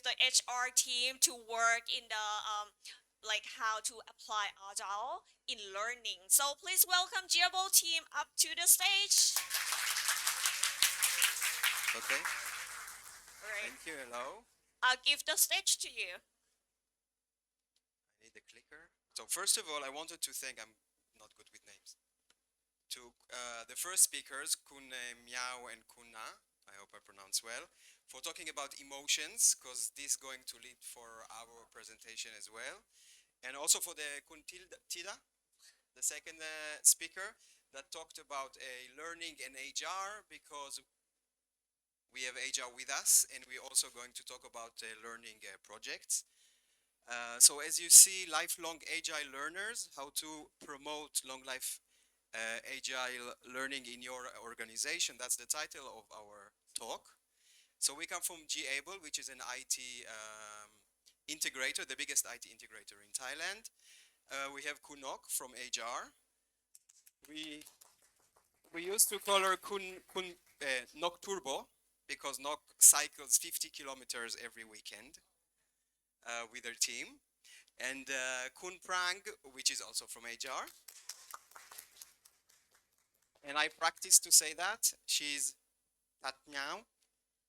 with the HR team to work in the like how to apply Agile in learning. So please welcome GAble team up to the stage. Okay, All right, thank you. Hello. I'll give the stage to you. I need the clicker. So first of all, I wanted to thank, I'm not good with names, to the first speakers, Kun Miao and Kuna, I hope I pronounce well, for talking about emotions, because this is going to lead for our presentation as well. And also for the Kun Tida, the second speaker, that talked about learning and HR, because we have HR with us, and we're also going to talk about learning projects. So as you see, lifelong Agile learners, how to promote long life Agile learning in your organization. That's the title of our talk. So we come from GAble, which is an IT integrator, the biggest IT integrator in Thailand. We have Kunok from HR. We used to call her Nok Turbo because Nok cycles 50 kilometers every weekend with her team. And Kun Prang, which is also from HR. And I practice to say that. She's Tat Meow.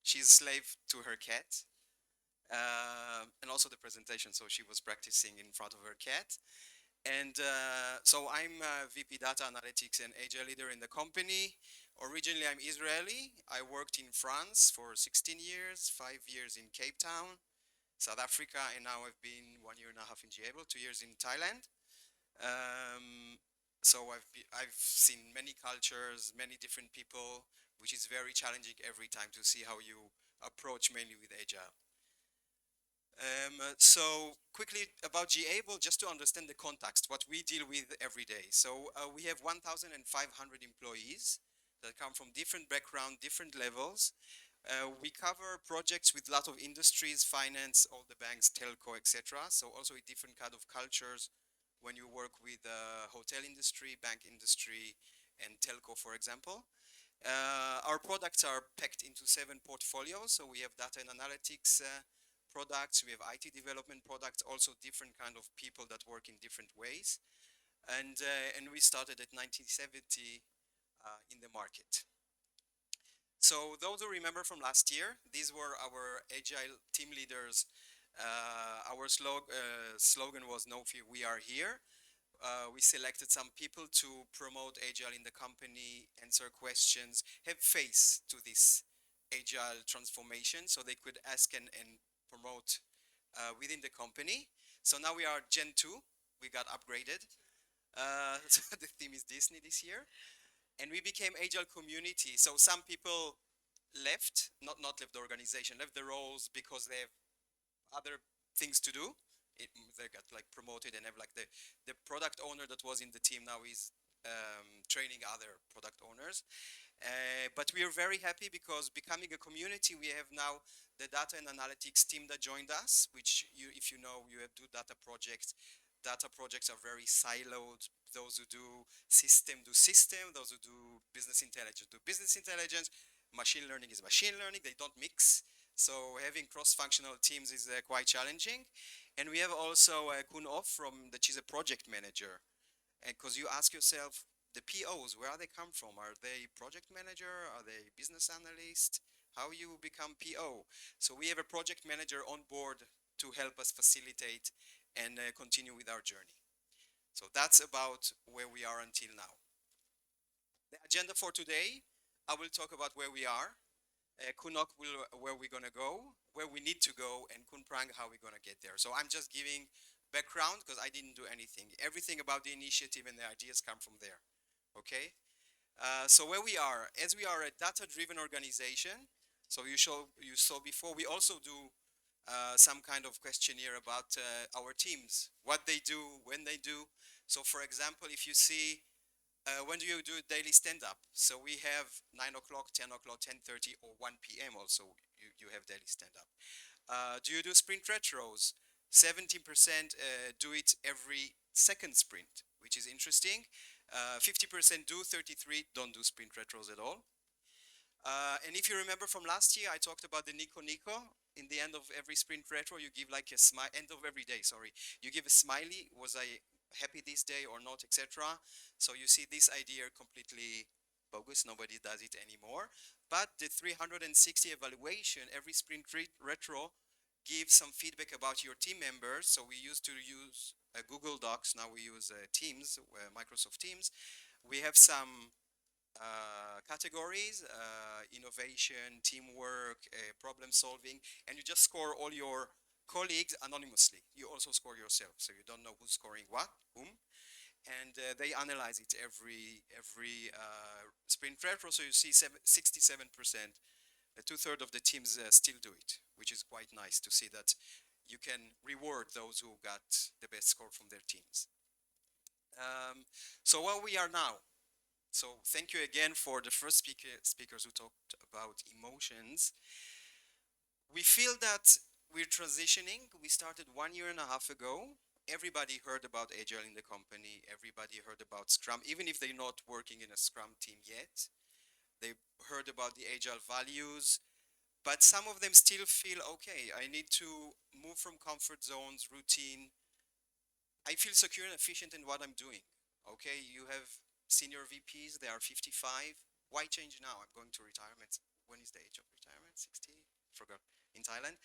She's slave to her cat. And also the presentation, so she was practicing in front of her cat. And so I'm VP Data Analytics and Agile Leader in the company. Originally, I'm Israeli. I worked in France for 16 years, 5 years in Cape Town, South Africa, and now I've been 1.5 years in GAble, 2 years in Thailand. So I've seen many cultures, many different people, which is very challenging every time to see how you approach mainly with Agile. So quickly about GAble, just to understand the context, what we deal with every day. So we have 1,500 employees that come from different backgrounds, different levels. We cover projects with a lot of industries, finance, all the banks, telco, etc. So also with different kind of cultures when you work with the hotel industry, bank industry, and telco, for example. Our products are packed into 7 portfolios. So we have data and analytics products, we have IT development products, also different kind of people that work in different ways. And we started at 1970 in the market. So those who remember from last year, these were our Agile team leaders. Our slogan was "No fear, we are here." We selected some people to promote Agile in the company, answer questions, have face to this Agile transformation, so they could ask and promote within the company. So now we are Gen 2, we got upgraded. So the theme is Disney this year. And we became Agile community. So some people left, not left the organization, left the roles because they have other things to do. They got like promoted and have like the product owner that was in the team now is training other product owners. But we are very happy because becoming a community, we have now the data and analytics team that joined us, which if you know, you have 2 data projects. Data projects are very siloed. Those who do system, those who do business intelligence. Machine learning is machine learning. They don't mix. So having cross-functional teams is quite challenging. And we have also Kun Off she's a project manager. Because you ask yourself, the POs, where are they come from? Are they project manager? Are they business analyst? How you become PO? So we have a project manager on board to help us facilitate and continue with our journey. So that's about where we are until now. The agenda for today, I will talk about where we are. Kunok will where we're gonna go, where we need to go, and Kunprang how we're gonna get there. So I'm just giving background because I didn't do anything. Everything about the initiative and the ideas come from there. Okay. So where we are, as we are a data-driven organization. So you saw before, we also do some kind of questionnaire about our teams, what they do, when they do. So for example, if you see, when do you do daily stand-up? So we have 9 o'clock, 10 o'clock, 10:30, or 1 p.m. also, you have daily stand-up. Do you do sprint retros? 70% do it every second sprint, which is interesting. 50% do, 33 don't do sprint retros at all. And if you remember from last year, I talked about the Nico Nico. in the end of every sprint retro, you give like a smile, end of every day, sorry. You give a smiley, was I happy this day or not, etc. So you see this idea completely bogus, nobody does it anymore. But the 360 evaluation, every sprint retro gives some feedback about your team members. So we used to use Google Docs, now we use Teams, Microsoft Teams. We have some categories, innovation, teamwork, problem solving, and you just score all your colleagues anonymously. You also score yourself, so you don't know who's scoring what, whom, and they analyze it every sprint retro. So you see 67%, two-thirds of the teams still do it, which is quite nice to see that you can reward those who got the best score from their teams. So where we are now. So thank you again for the first speakers who talked about emotions. We feel that we're transitioning. We started 1.5 years ago. Everybody heard about Agile in the company. Everybody heard about Scrum, even if they're not working in a Scrum team yet. They heard about the Agile values, but some of them still feel, okay, I need to move from comfort zones, routine. I feel secure and efficient in what I'm doing. Okay, you have senior VPs, they are 55. Why change now? I'm going to retirement. When is the age of retirement? 60? Forgot. In Thailand.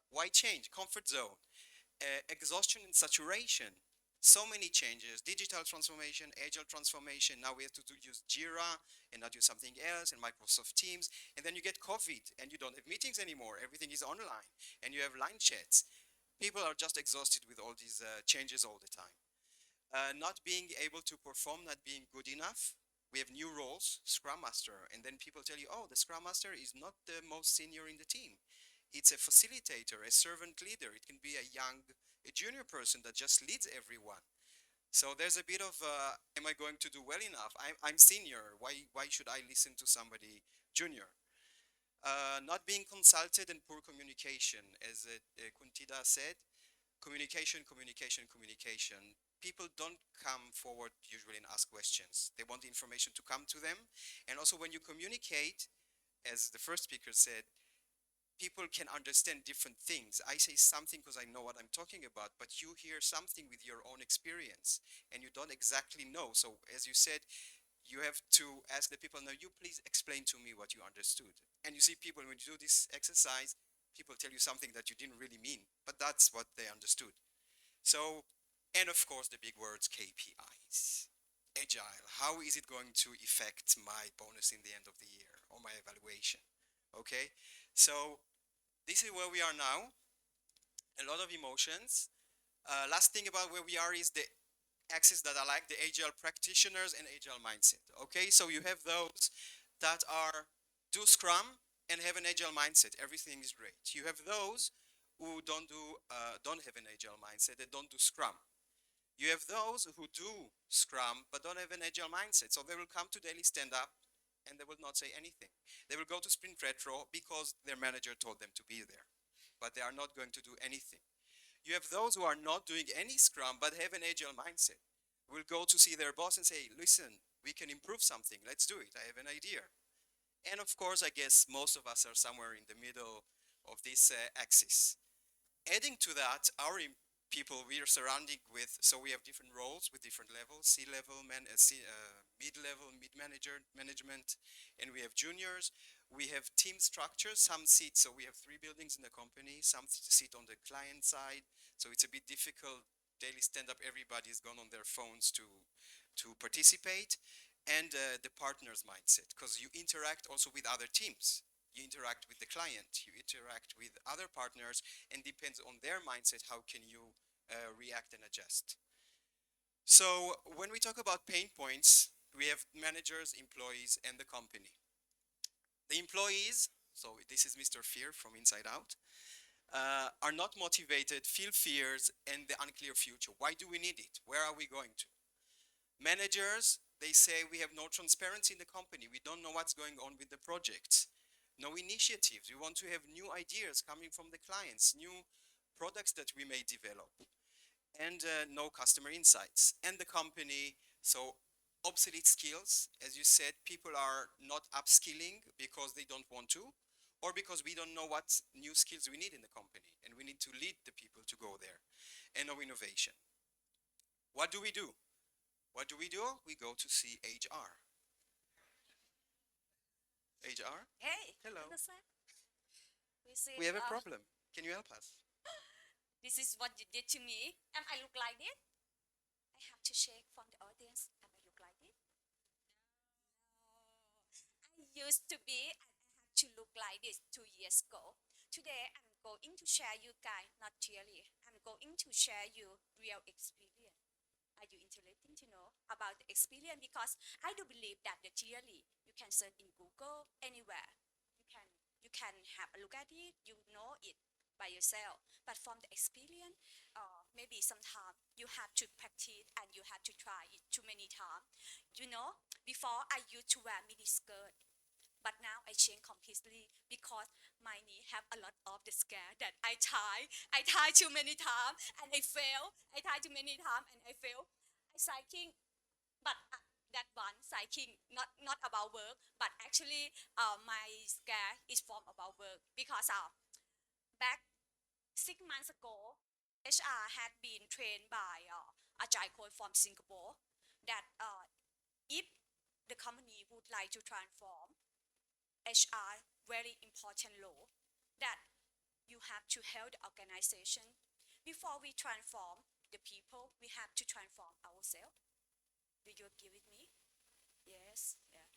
Why change? Comfort zone. Exhaustion and saturation. So many changes. Digital transformation, agile transformation. Now we have to use Jira and not use something else, and Microsoft Teams. And then you get COVID and you don't have meetings anymore. Everything is online and you have line chats. People are just exhausted with all these changes all the time. Not being able to perform, not being good enough. We have new roles, Scrum Master, and then people tell you, oh, the Scrum Master is not the most senior in the team. It's a facilitator, a servant leader. It can be a junior person that just leads everyone. So there's a bit of, am I going to do well enough? I'm senior. Why should I listen to somebody junior? Not being consulted and poor communication, as Kuntida said. Communication, communication, communication. People don't come forward usually and ask questions. They want the information to come to them. And also when you communicate, as the first speaker said, people can understand different things. I say something because I know what I'm talking about, but you hear something with your own experience and you don't exactly know. So as you said, you have to ask the people, now you please explain to me what you understood. And you see people, when you do this exercise, people tell you something that you didn't really mean, but that's what they understood. So, and of course the big words, KPIs. Agile, how is it going to affect my bonus in the end of the year or my evaluation? Okay, so this is where we are now. A lot of emotions. Last thing about where we are is the axis that I like, the Agile practitioners and Agile mindset. Okay, so you have those that are do Scrum and have an Agile mindset. Everything is great. You have those who don't have an Agile mindset. They don't do Scrum. You have those who do Scrum but don't have an Agile mindset. So they will come to daily stand-up and they will not say anything. They will go to sprint retro because their manager told them to be there, but they are not going to do anything. You have those who are not doing any Scrum but have an Agile mindset. Will go to see their boss and say, listen, we can improve something. Let's do it. I have an idea. And of course, I guess most of us are somewhere in the middle of this axis. Adding to that, our people we are surrounding with, so we have different roles with different levels, C-level, mid-level, mid-manager, management, and we have juniors. We have team structures, some sit, so we have 3 buildings in the company, some sit on the client side, so it's a bit difficult. Daily stand-up, everybody's gone on their phones to participate, and the partner's mindset, because you interact also with other teams. You interact with the client, you interact with other partners, and depends on their mindset, how can you react and adjust. So when we talk about pain points, we have managers, employees, and the company. The employees, so this is Mr. Fear from Inside Out, are not motivated, feel fears, and the unclear future. Why do we need it? Where are we going to? Managers, they say we have no transparency in the company. We don't know what's going on with the projects. No initiatives. We want to have new ideas coming from the clients, new products that we may develop, and no customer insights. And the company, so obsolete skills, as you said, people are not upskilling because they don't want to, or because we don't know what new skills we need in the company and we need to lead the people to go there, and no innovation. What do we do? What do we do? We go to see HR. HR? Hey, Hello. understand? This We is have a problem. Can you help us? this is what you did to me. Am I look like this? I have to shake from the audience. Am I look like this? I used to be, and I have to look like this 2 years ago. Today, I'm going to share you guys, not really. I'm going to share you real experience. Are you interested to know about the experience? Because I do believe that the theory you can search in Google anywhere. You can have a look at it. You know it by yourself. But from the experience, maybe sometimes you have to practice and you have to try it too many times. Before I used to wear mini skirt, but now I change completely because my knee have a lot of the scare that I tie too many times and I fail. I tie too many times and I fail. I cycling, but that one cycling not about work, but actually my scare is from about work because back 6 months ago, HR had been trained by Agile coach from Singapore that if the company would like to transform HR, very important role that you have to help the organization. Before we transform the people, we have to transform ourselves. Do you agree with me? Yes. Yeah.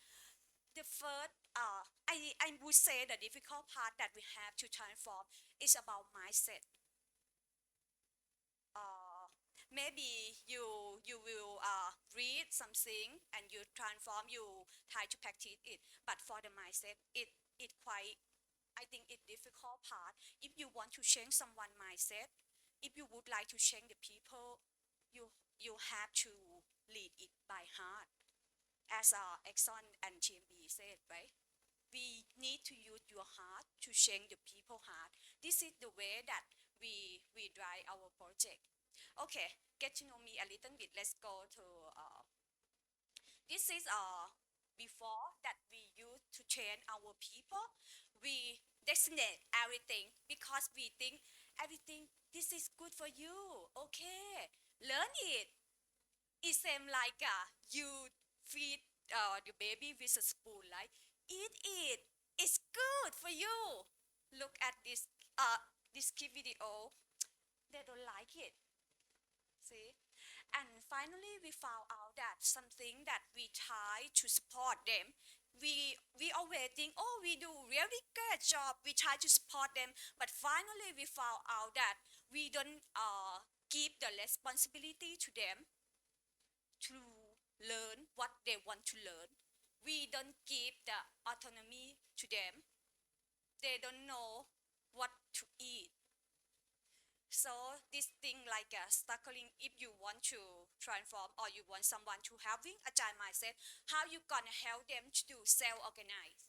The first, I would say the difficult part that we have to transform is about mindset. uh, Maybe you will read something and you transform, you try to practice it, but for the mindset it quite, I think it difficult part. If you want to change someone mindset, if you would like to change the people, you have to lead it by heart, as Exxon and GMB said, right? We need to use your heart to change the people heart. This is the way that we drive our project. Okay, get to know me a little bit. Let's go to this is before that we use to train our people. We designate everything because we think everything this is good for you. Okay, learn it. It seems like you feed the baby with a spoon, like eat it. It's good for you. Look at this kid video. They don't like it. See, and finally we found out that something that we try to support them. We always think, oh, we do really good job. We try to support them, but finally we found out that we don't give the responsibility to them to learn what they want to learn. We don't give the autonomy to them. They don't know what to eat. So this thing like struggling, if you want to transform or you want someone to having agile mindset, how you gonna help them to do self-organize?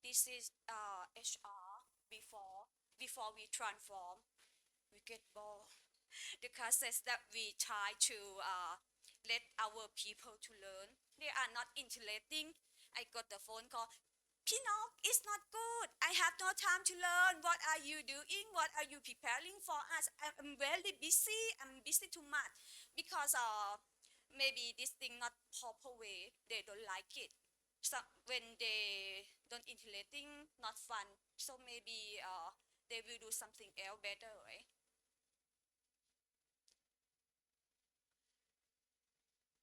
This is HR before we transform. We get bored. The classes that we try to let our people to learn, they are not interesting. I got the phone call. Pinok, it's not good. I have no time to learn. What are you doing? What are you preparing for us? I'm very busy. I'm busy too much because maybe this thing not proper way. They don't like it. So when they don't interesting, not fun. So maybe they will do something else better, right?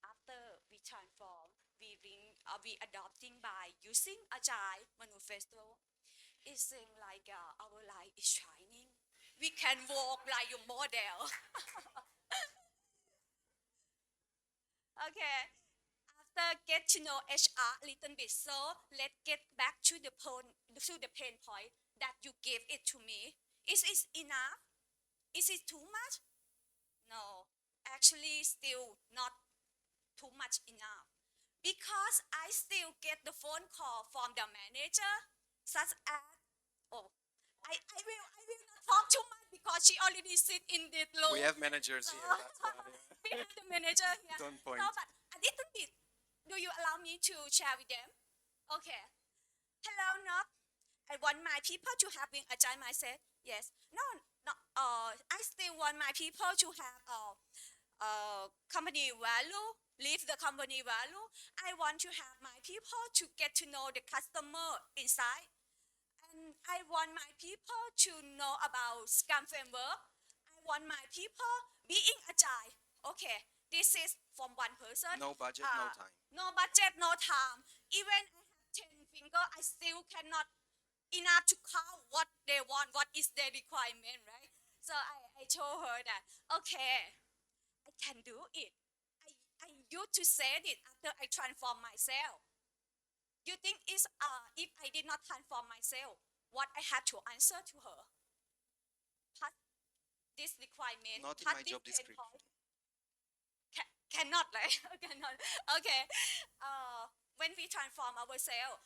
After we transform, we adopting by using Agile Manifesto. It seems like our light is shining. We can walk like a model. Okay. After get to know HR a little bit, so let's get back to the pain point that you gave it to me. Is it enough? Is it too much? No, actually, still not too much enough. Because I still get the phone call from the manager, such as, oh, I will not talk too much because she already sit in the room. We have managers here. That's why. We have the manager here. Don't point. No, but a little bit Do you allow me to share with them? Okay. Hello, Nok. I want my people to have an agile mindset. Yes. No, no. I still want my people to have company value, live the company value. I want to have my people to get to know the customer inside. And I want my people to know about Scrum Framework. I want my people being agile. Okay, this is from one person. No budget, no time. No budget, no time. Even I have 10 finger, I still cannot enough to count what they want, what is their requirement, right? So I told her that, okay, I can do it. I used to say it after I transform myself. You think is if I did not transform myself, what I had to answer to her? Pass this requirement, Not in pass my this job pain description. point. Cannot, right? Cannot. Okay. When we transform ourselves,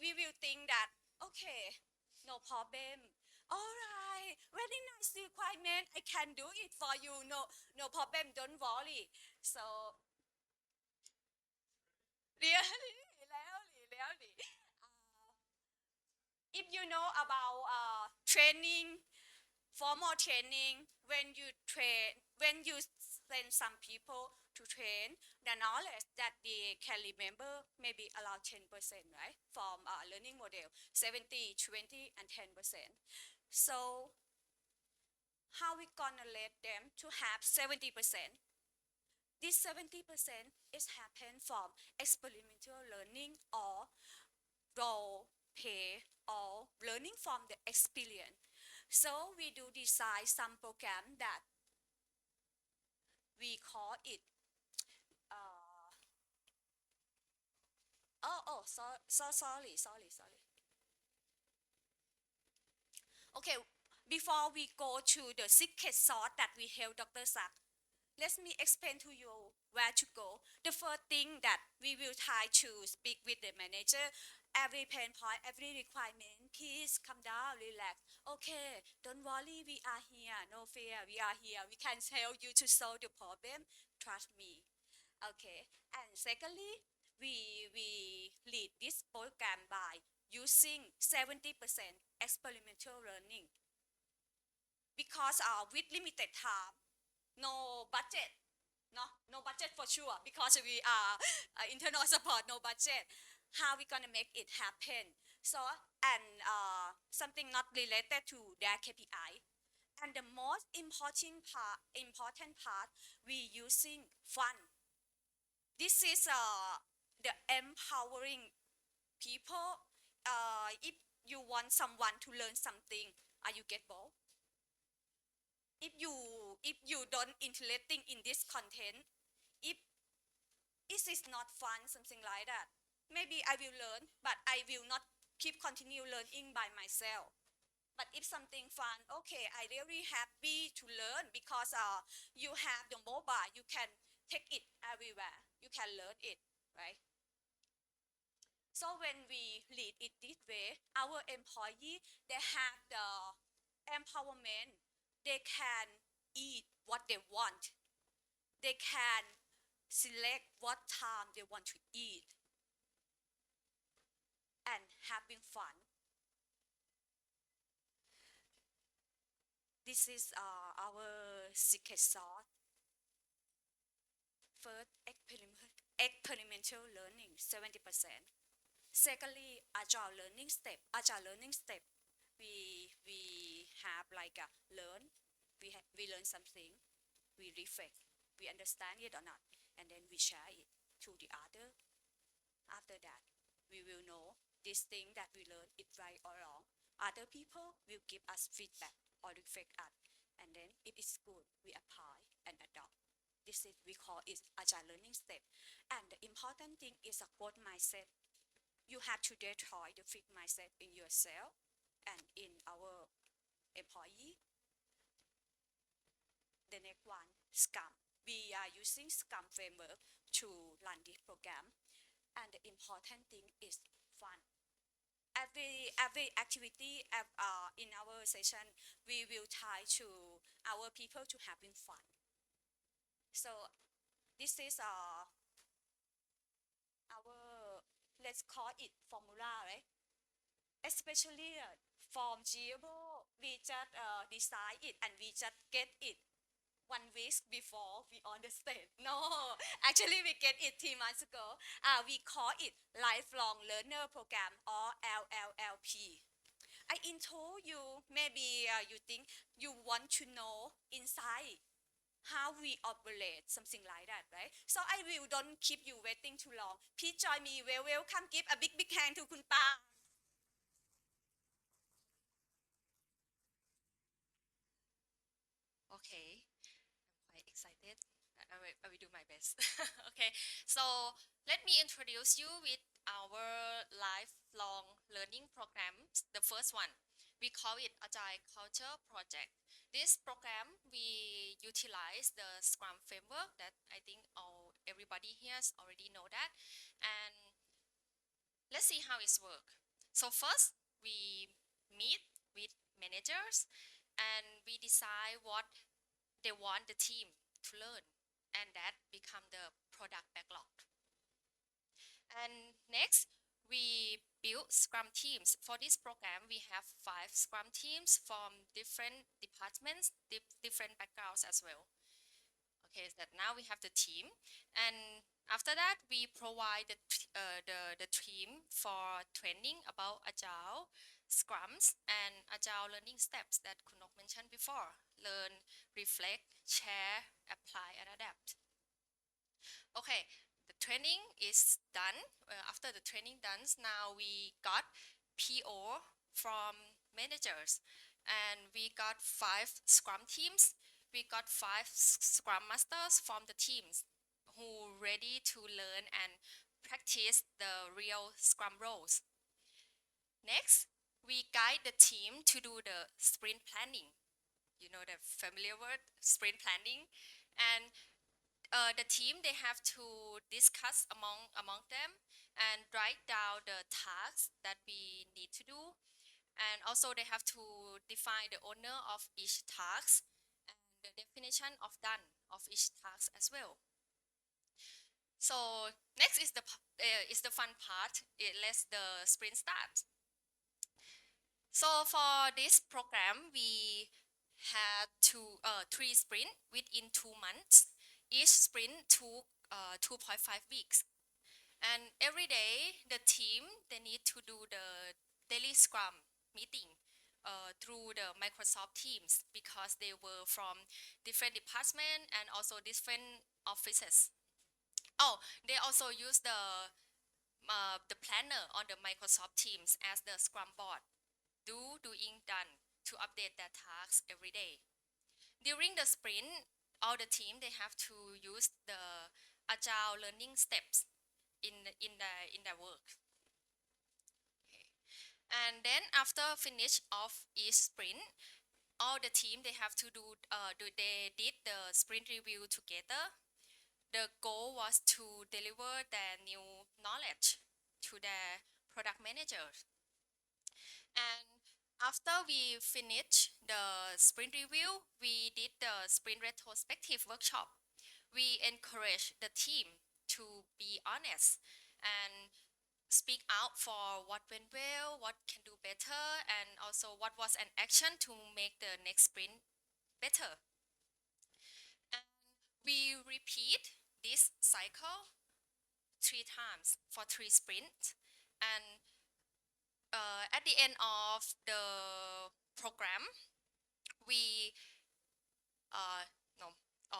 we will think that okay, no problem. All right, very nice requirement. I can do it for you. No, no problem. Don't worry. So really, really. If you know about training, formal training, when you send some people to train, the knowledge that they can remember maybe around 10%, right? From learning model, 70, 20, and 10%. So how we gonna let them to have 70%? This 70% is happen from experimental learning or role play or learning from the experience. So we do design some program that we call it uh, sorry. Okay, before we go to the secret sauce that we help Dr. Sak, let me explain to you where to go. The first thing that we will try to speak with the manager, every pain point, every requirement, please come down, relax. Okay, don't worry, we are here, no fear, we are here. We can help you to solve the problem. Trust me. Okay, and secondly, we lead this program by using 70% experimental learning because with limited time, no budget, no budget for sure because we are internal support, no budget. How we gonna make it happen? So and something not related to their KPI. And the most important part, we using fun. This is the empowering people. If you want someone to learn something, are you get bored? If you don't interesting in this content, if it is not fun, something like that, maybe I will learn, but I will not keep continue learning by myself. But if something fun, okay, I really happy to learn because you have the mobile, you can take it everywhere, you can learn it, right? So when we lead it this way, our employee, they have the empowerment. They can eat what they want. They can select what time they want to eat and having fun. This is our secret sauce. First, experimental learning, 70%. Secondly, agile learning step. We have like a learn. We learn something. We reflect. We understand it or not, and then we share it to the other. After that, we will know this thing that we learn is right or wrong. Other people will give us feedback or reflect us, and then if it's good, we apply and adopt. This is we call it agile learning step. And the important thing is a growth mindset. You have to destroy the fixed mindset in yourself and in our employee. The next one, Scrum. We are using Scrum Framework to run this program. And the important thing is fun. Every activity in our session, we will try to our people to having fun. So this is let's call it formula, right? Especially from GAble, we just design it and we just get it 1 week before we understand. No, actually we get it 3 months ago. We call it Lifelong Learner Program or LLLP. I intro you, maybe you think you want to know inside how we operate, something like that, right? So I will don't keep you waiting too long. Please join me. Welcome. Give a big hand to Kun Pa. Okay, I'm quite excited. I will do my best. Okay, so let me introduce you with our lifelong learning programs. The first one, we call it Agile Culture Project. This program, we utilize the Scrum Framework that I think everybody here already know that. And let's see how it's work. So first, we meet with managers and we decide what they want the team to learn, and that become the product backlog. And next, we build Scrum teams. For this program, we have 5 Scrum teams from different departments, different backgrounds as well. Okay, so that now we have the team, and after that, we provide the team for training about Agile, Scrums, and Agile learning steps that Kunok mentioned before. Learn, reflect, share, apply, and adapt. Okay, the training is done. After the training done, now we got PO from managers, and we got 5 Scrum teams. We got 5 Scrum masters from the teams who ready to learn and practice the real Scrum roles. Next, we guide the team to do the sprint planning. You know the familiar word, sprint planning, and the team they have to discuss among them and write down the tasks that we need to do, and also they have to define the owner of each task and the definition of done of each task as well. So next is the fun part. It lets the sprint start. So for this program, we had 3 sprints within 2 months. Each sprint took 2.5 weeks. And every day, the team, they need to do the daily Scrum meeting through the Microsoft Teams because they were from different departments and also different offices. Oh, they also use the planner on the Microsoft Teams as the Scrum board. Doing, done to update their tasks every day. During the sprint, all the team they have to use the Agile learning steps in their work. Okay. And then after finish of each sprint, all the team they have to they did the sprint review together. The goal was to deliver their new knowledge to their product managers. And after we finished the sprint review, we did the sprint retrospective workshop. We encourage the team to be honest and speak out for what went well, what can do better, and also what was an action to make the next sprint better. And we repeat this cycle 3 times for 3 sprints. And at the end of the program, we no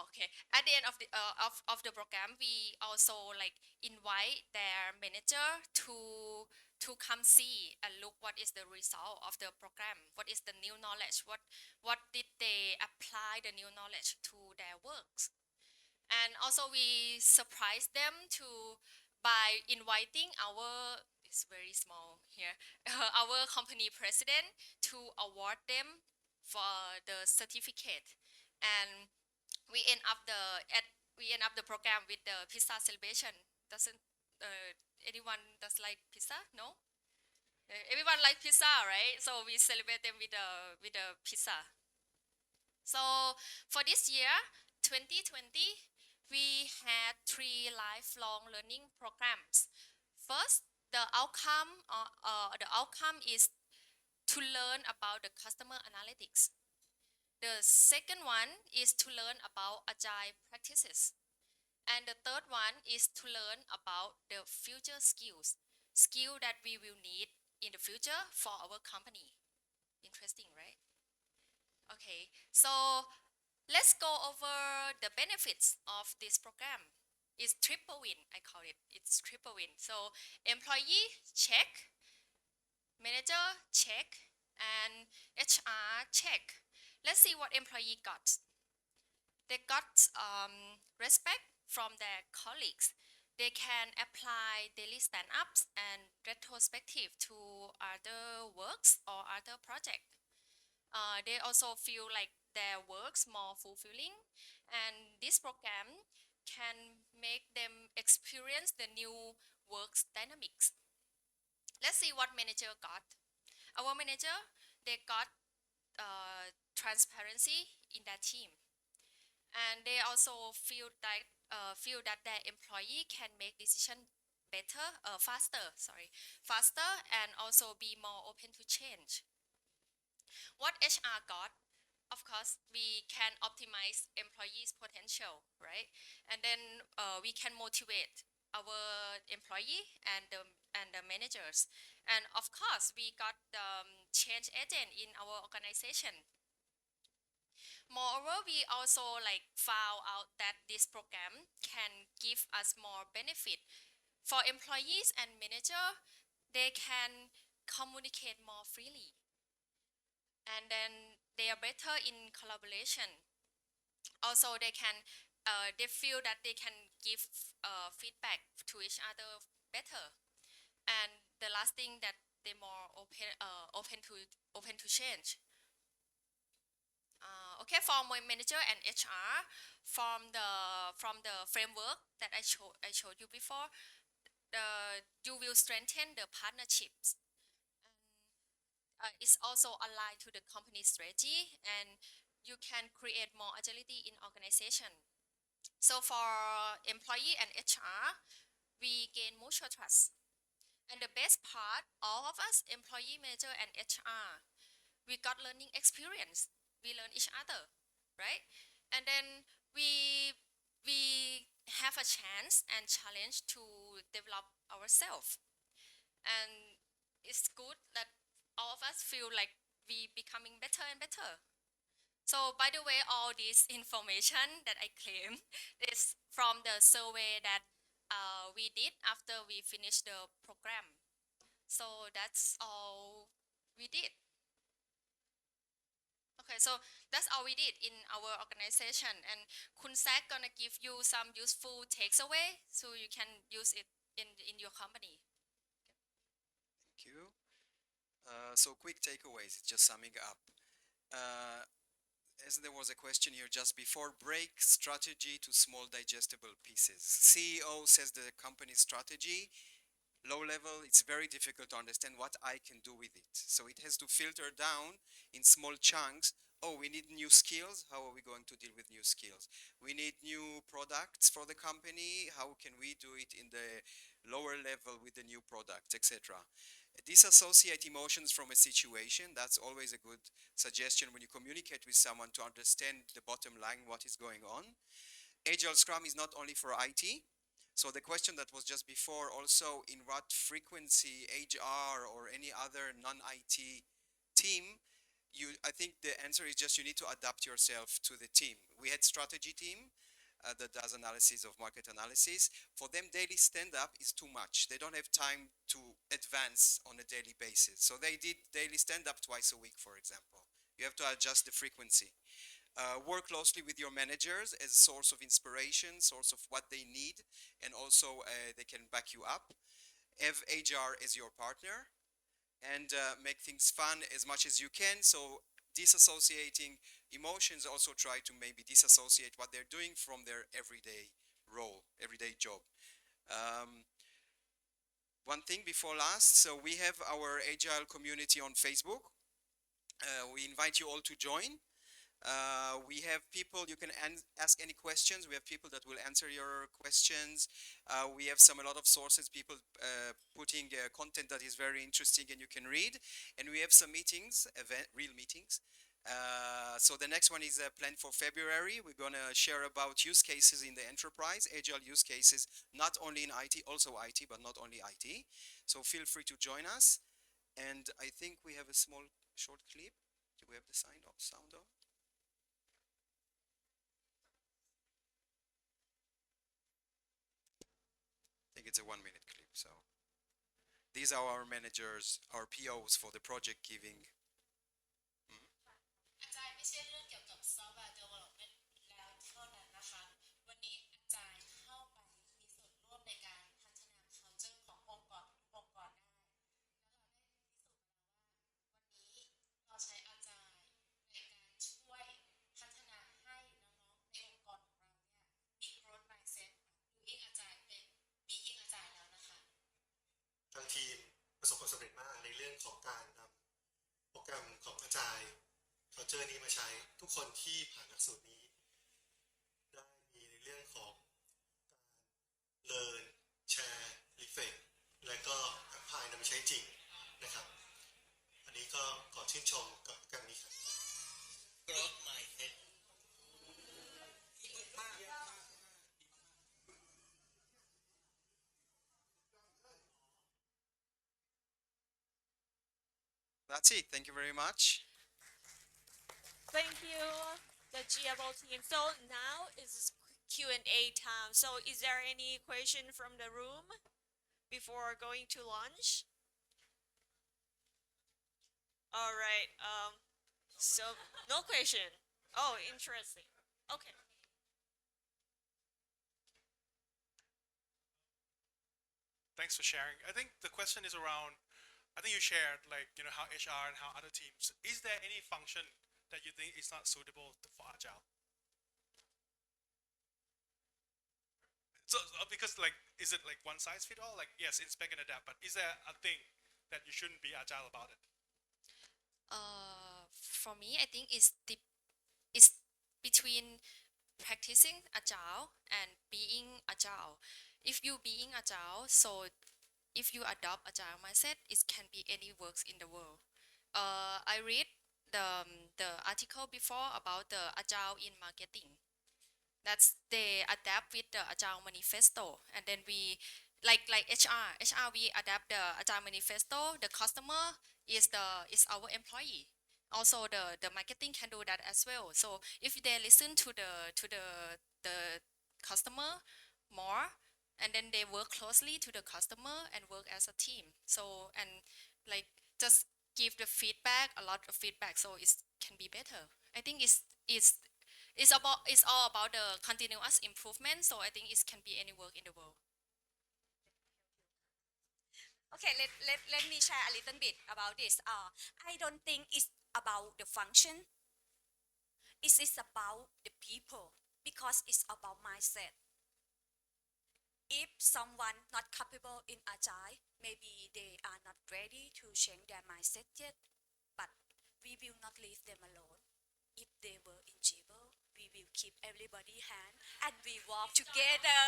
okay, at the end of the program, we also like invite their manager to come see and look what is the result of the program, what is the new knowledge, what did they apply the new knowledge to their works. And also we surprise them to by inviting it's very small here, our company president to award them for the certificate. And we end up the program with the pizza celebration. Doesn't anyone does like pizza? No. Everyone like pizza, right? So we celebrate them with a pizza. So for this year, 2020, we had 3 lifelong learning programs. First, the outcome is to learn about the customer analytics. The second one is to learn about agile practices. And the third one is to learn about the future skills that we will need in the future for our company. Interesting, right? Okay, so let's go over the benefits of this program. It's triple win, I call it. It's triple win. So employee check, manager check, and HR check. Let's see what employee got. They got respect from their colleagues. They can apply daily stand-ups and retrospective to other works or other projects. They also feel like their works more fulfilling, and this program can make them experience the new works dynamics. Let's see what manager got. Our manager, they got transparency in their team, and they also feel that their employee can make decision better, faster, and also be more open to change. What HR got, of course, we can optimize employees' potential, right? And then we can motivate our employee and the managers. And of course, we got change agent in our organization. Moreover, we also found out that this program can give us more benefit. For employees and manager, they can communicate more freely. And then they are better in collaboration. Also, they feel that they can give feedback to each other better. And the last thing, that they're more open to change. Okay, for my manager and HR, from the framework that I showed you before, you will strengthen the partnerships. It's also aligned to the company strategy, and you can create more agility in organization. So for employee and HR, we gain mutual trust. And the best part, all of us, employee, manager, and HR, we got learning experience. We learn each other, right? And then we have a chance and challenge to develop ourselves. And it's good that all of us feel like we becoming better and better. So by the way, all this information that I claim is from the survey that we did after we finished the program. So that's all we did. Okay, so that's all we did in our organization, and Kun Sak gonna give you some useful takes away so you can use it in your company. Thank you. So quick takeaways, just summing up. As there was a question here just before, break strategy to small digestible pieces. CEO says the company strategy, low level, it's very difficult to understand what I can do with it. So it has to filter down in small chunks. Oh, we need new skills. How are we going to deal with new skills? We need new products for the company. How can we do it in the lower level with the new products, etc. Disassociate emotions from a situation. That's always a good suggestion when you communicate with someone to understand the bottom line, what is going on. Agile Scrum is not only for IT. So the question that was just before also, in what frequency HR or any other non-IT team, I think the answer is just you need to adapt yourself to the team. We had strategy team that does analysis of market analysis. For them, daily stand-up is too much. They don't have time to advance on a daily basis. So they did daily stand-up twice a week, for example. You have to adjust the frequency. Work closely with your managers as a source of inspiration, source of what they need, and also they can back you up. Have HR as your partner, and make things fun as much as you can. So disassociating emotions, also try to maybe disassociate what they're doing from their everyday role, everyday job. One thing before last, so we have our Agile community on Facebook. We invite you all to join. We have people, you can ask any questions. We have people that will answer your questions. We have a lot of sources, people putting content that is very interesting and you can read. And we have some meetings, real meetings. So the next one is planned for February. We're going to share about use cases in the enterprise, agile use cases, not only in IT, also IT, but not only IT. So feel free to join us. And I think we have a small short clip. Do we have the sound on? I think it's a 1-minute clip. So these are our managers, our POs for the project giving. อาจารย์ไม่ใช่เรื่องเกี่ยวกับ software development แล้วเท่านั้นนะคะวันนี้อาจารย์เข้าไปมีส่วนร่วมในการพัฒนา culture ขององค์กรทุกองค์กรได้แล้วเราได้พิสูจน์มาแล้วว่าวันนี้เราใช้อาจารย์ในการช่วยพัฒนาให้น้องๆในองค์กรของเราเนี่ยมี growth mindset doing อาจารย์เป็น being อาจารย์แล้วนะคะทางทีมประสบความสำเร็จมากในเรื่องของการนำโปรแกรมของอาจารย์culture นี้มาใช้ทุกคนที่ผ่านหลักสูตรนี้ได้มีในเรื่องของการ learn share reflect และก็ apply นำมาใช้จริงนะครับอันนี้ก็ขอชื่นชมกับโปรแกรมนี้ครับ growth mindset That's it. Thank you very much. Thank you, the GAble team. So now is Q&A time. So is there any question from the room before going to lunch? All right. So no question. Oh, interesting. Okay. Thanks for sharing. I think the question is around, I think you shared how HR and how other teams, is there any function that you think is not suitable for Agile? So because is it one size fit all? Yes, inspect and adapt, but is there a thing that you shouldn't be Agile about it? For me, I think it's between practicing Agile and being Agile. If you being Agile, so if you adopt Agile mindset, it can be any works in the world. I read the article before about the Agile in marketing. That's they adapt with the Agile manifesto, and then we like HR we adapt the Agile manifesto. The customer is our employee. Also the marketing can do that as well. So if they listen to the customer more, and then they work closely to the customer and work as a team. So and just give the feedback, a lot of feedback, so it can be better. I think it's all about the continuous improvement. So I think it can be any work in the world. Okay, let me share a little bit about this. I don't think it's about the function. It is about the people because it's about mindset. If someone not capable in Agile, maybe they are not ready to change their mindset yet, but we will not leave them alone. If they were in GAble, we will keep everybody hand and we walk together.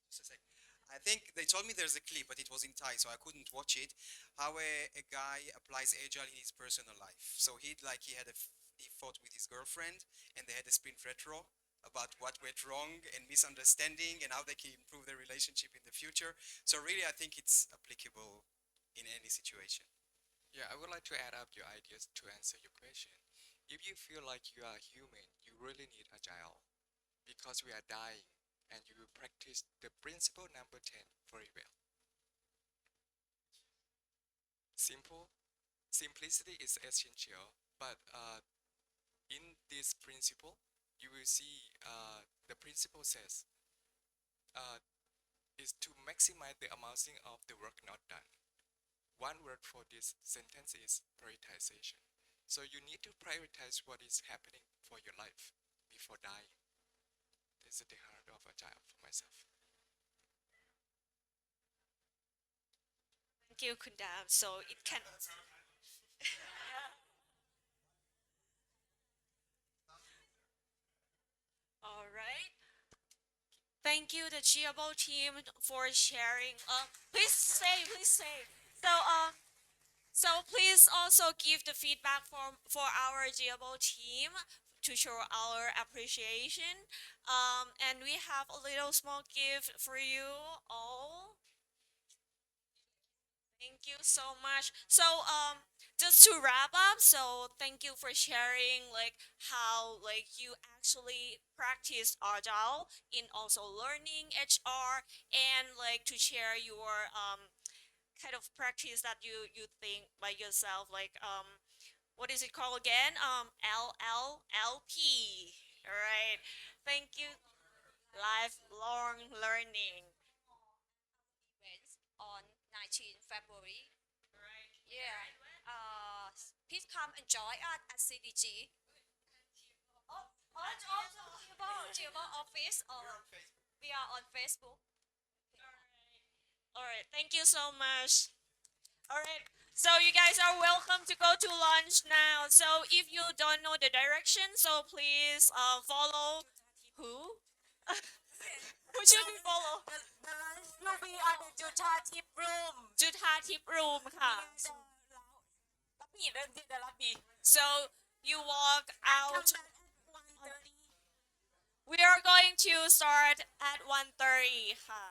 Just a sec. I think they told me there's a clip, but it was in Thai, so I couldn't watch it. How a guy applies Agile in his personal life. So he fought with his girlfriend, and they had a sprint retro about what went wrong and misunderstanding and how they can improve their relationship in the future. So really, I think it's applicable in any situation. Yeah, I would like to add up your ideas to answer your question. If you feel like you are human, you really need Agile because we are dying and you will practice the principle number 10 very well. Simplicity is essential, but in this principle, you will see the principle says is to maximize the amount of the work not done. One word for this sentence is prioritization. So you need to prioritize what is happening for your life before dying. This is the heart of Agile for myself. Thank you, Kundam. So it can. thank you, the GAble team, for sharing. Please say, please say. So please also give the feedback for our GAble team to show our appreciation. And we have a little small gift for you all. Thank you so much. So just to wrap up, so thank you for sharing like how like you actually practice agile in also learning HR, and like to share your kind of practice that you think by yourself, like what is it called again, LLLP. All right, thank you. Lifelong learning. Events on 19 February. Right. Yeah. Please come and join us at CDG. GAble office, or we are on Facebook. All right, thank you so much. All right, so you guys are welcome to go to lunch now. So if you don't know the direction, so please follow who? Who should we follow? The lunch will be at the Juta Tip Room. จุฑาทิพย์ room ค่ะ รับผิดเดินที่เดินรับผิด So you walk out. Come back at 1:30. We are going to start at 1:30 ค่ะ